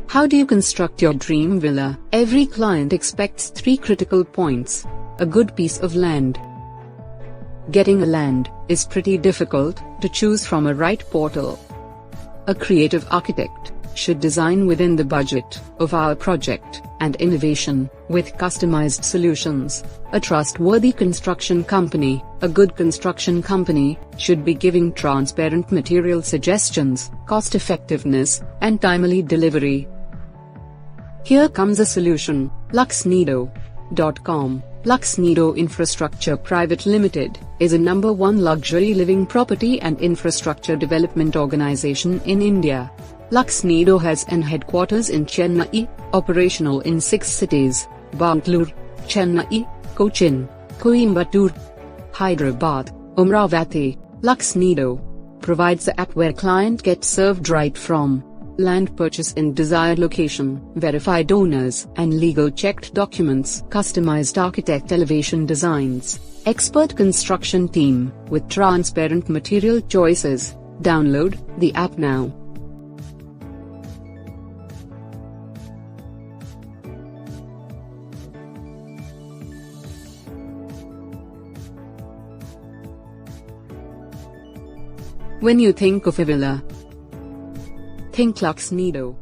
How do you construct your dream villa? Every client expects 3 critical points. A good piece of land. Getting a land is pretty difficult to choose from a right portal. A creative architect should design within the budget of our project, and innovation with customized solutions. A trustworthy construction company, a good construction company, should be giving transparent material suggestions, cost effectiveness, and timely delivery. Here comes a solution: luxnido.com. Luxnido Infrastructure Private Limited is a #1 luxury living property and infrastructure development organization in India. Luxnido has an headquarters in Chennai, operational in 6 cities: Bangalore, Chennai, Cochin, Coimbatore, Hyderabad, Amravati. Luxnido provides the app where client gets served right from land purchase in desired location, verified owners and legal checked documents, customized architect elevation designs, expert construction team with transparent material choices. Download the app now. When you think of a villa, think Luxnido.